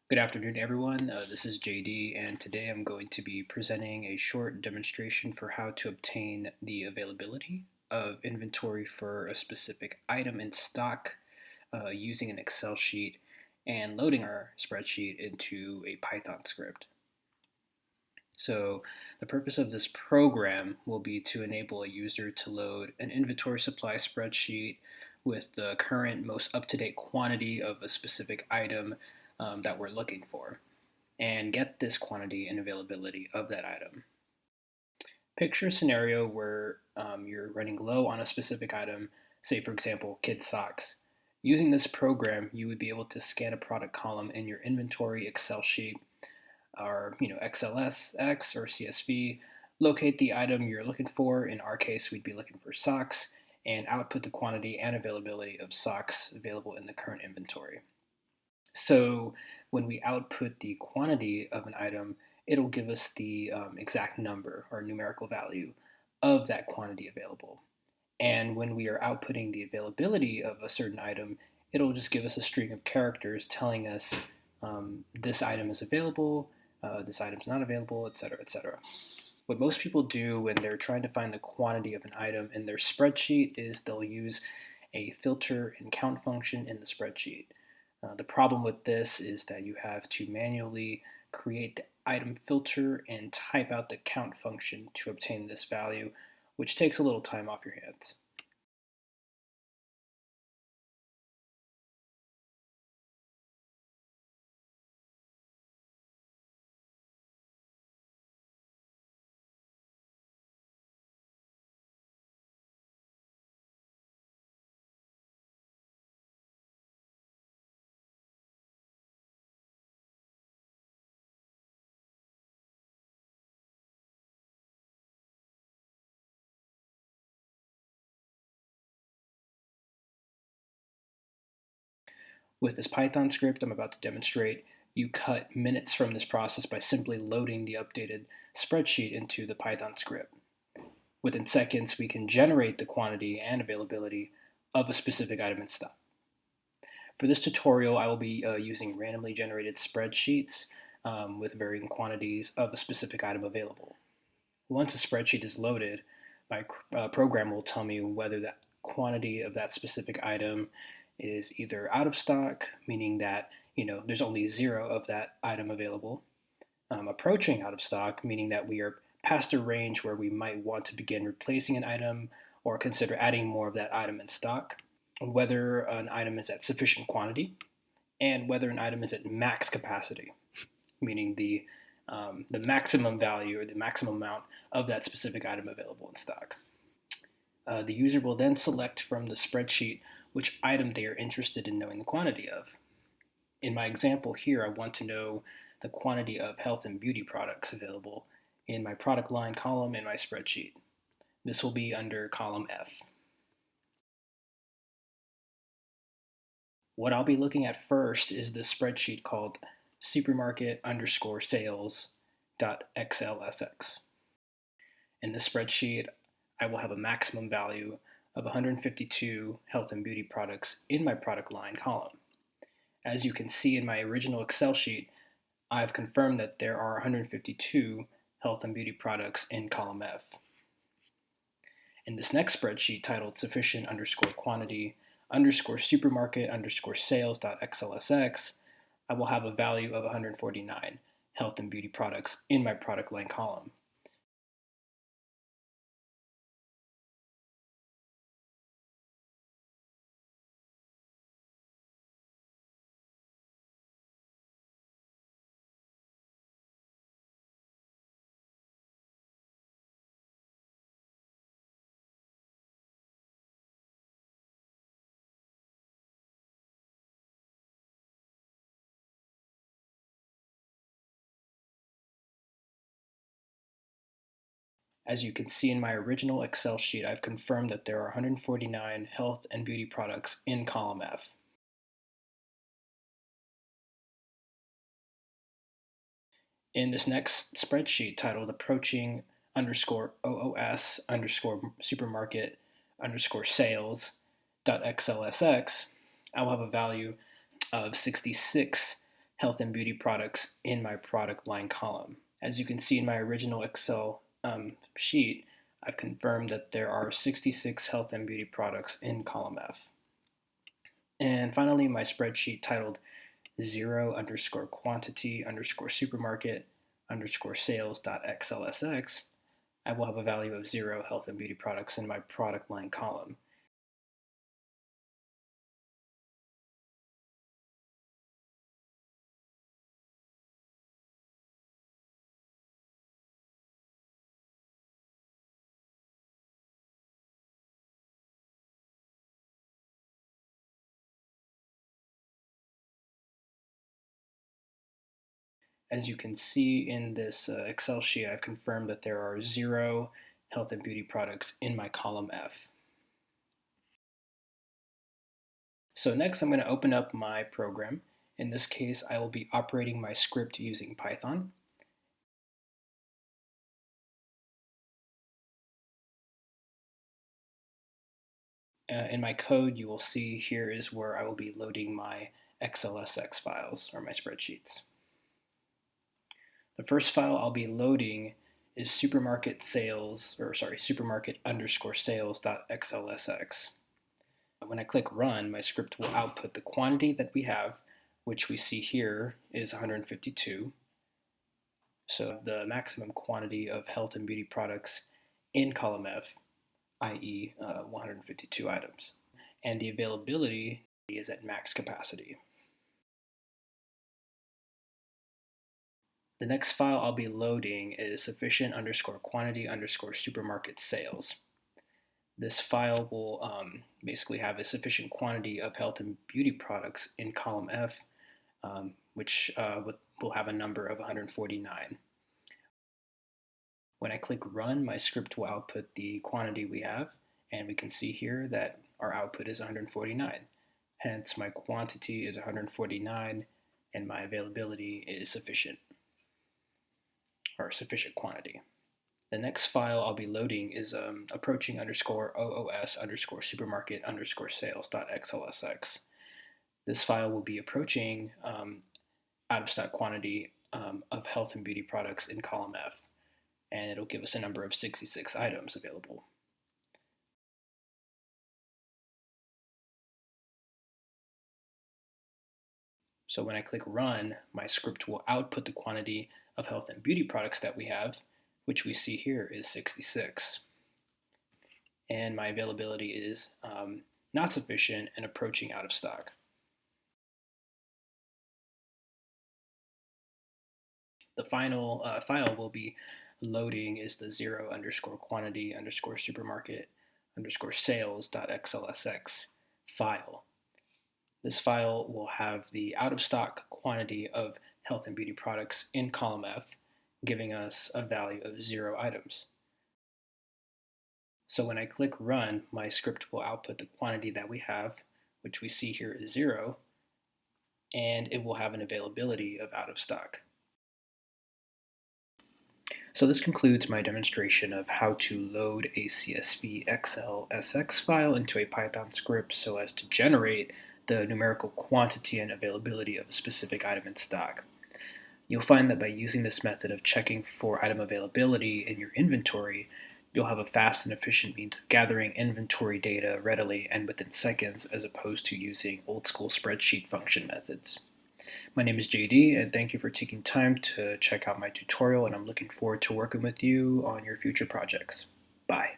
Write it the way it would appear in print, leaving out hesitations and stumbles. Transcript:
Good afternoon, everyone. This is JD, and today I'm going to be presenting a short demonstration for how to obtain the availability of inventory for a specific item in stock using an Excel sheet and loading our spreadsheet into a Python script. So the purpose of this program will be to enable a user to load an inventory supply spreadsheet with the current most up-to-date quantity of a specific item that we're looking for and get this quantity and availability of that item. Picture a scenario where you're running low on a specific item, say for example, kids socks. Using this program, you would be able to scan a product column in your inventory Excel sheet or xlsx or CSV, locate the item you're looking for. In our case, we'd be looking for socks, and output the quantity and availability of socks available in the current inventory. So when we output the quantity of an item, it'll give us the exact number or numerical value of that quantity available. And when we are outputting the availability of a certain item, it'll just give us a string of characters telling us this item is available, this item's not available, etc., etc. What most people do when they're trying to find the quantity of an item in their spreadsheet is they'll use a filter and count function in the spreadsheet. The problem with this is that you have to manually create the item filter and type out the count function to obtain this value, which takes a little time off your hands. With this Python script I'm about to demonstrate, you cut minutes from this process by simply loading the updated spreadsheet into the Python script. Within seconds, we can generate the quantity and availability of a specific item in stock. For this tutorial, I will be using randomly generated spreadsheets with varying quantities of a specific item available. Once a spreadsheet is loaded, my program will tell me whether that quantity of that specific item is either out of stock, meaning that there's only 0 of that item available, approaching out of stock, meaning that we are past a range where we might want to begin replacing an item or consider adding more of that item in stock, whether an item is at sufficient quantity, and whether an item is at max capacity, meaning the maximum value or the maximum amount of that specific item available in stock. The user will then select from the spreadsheet which item they are interested in knowing the quantity of. In my example here, I want to know the quantity of health and beauty products available in my product line column in my spreadsheet. This will be under column F. What I'll be looking at first is this spreadsheet called supermarket_sales.xlsx. In this spreadsheet, I will have a maximum value of 152 health and beauty products in my product line column. As you can see in my original Excel sheet, I've confirmed that there are 152 health and beauty products in column F. In this next spreadsheet titled sufficient_quantity_supermarket_sales.xlsx, I will have a value of 149 health and beauty products in my product line column. As you can see in my original Excel sheet, I've confirmed that there are 149 health and beauty products in column F. In this next spreadsheet titled approaching_OOS_supermarket_sales.xlsx, I will have a value of 66 health and beauty products in my product line column. As you can see in my original Excel sheet, I've confirmed that there are 66 health and beauty products in column F. And finally, my spreadsheet titled 0 underscore quantity underscore supermarket underscore sales.xlsx, I will have a value of 0 health and beauty products in my product line column. As you can see in this Excel sheet, I've confirmed that there are 0 health and beauty products in my column F. So next I'm going to open up my program. In this case, I will be operating my script using Python. In my code, you will see here is where I will be loading my xlsx files, or my spreadsheets. The first file I'll be loading is supermarket underscore sales.xlsx. When I click run, my script will output the quantity that we have, which we see here is 152. So the maximum quantity of health and beauty products in column F, i.e. 152 items. And the availability is at max capacity. The next file I'll be loading is sufficient underscore quantity underscore supermarket sales. This file will basically have a sufficient quantity of health and beauty products in column F, which will have a number of 149. When I click run, my script will output the quantity we have, and we can see here that our output is 149. Hence, my quantity is 149, and my availability is sufficient, or sufficient quantity. The next file I'll be loading is approaching underscore OOS underscore supermarket underscore sales.xlsx. This file will be approaching out of stock quantity of health and beauty products in column F, and it'll give us a number of 66 items available. So when I click run, my script will output the quantity of health and beauty products that we have, which we see here is 66. And my availability is not sufficient and approaching out of stock. The final file we'll be loading is the 0 underscore quantity underscore supermarket underscore sales.xlsx file. This file will have the out of stock quantity of health and beauty products in column F, giving us a value of 0 items. So when I click run, my script will output the quantity that we have, which we see here is 0, and it will have an availability of out of stock. So this concludes my demonstration of how to load a CSV xlsx file into a Python script so as to generate the numerical quantity and availability of a specific item in stock. You'll find that by using this method of checking for item availability in your inventory, you'll have a fast and efficient means of gathering inventory data readily and within seconds, as opposed to using old school spreadsheet function methods. My name is JD, and thank you for taking time to check out my tutorial, and I'm looking forward to working with you on your future projects. Bye.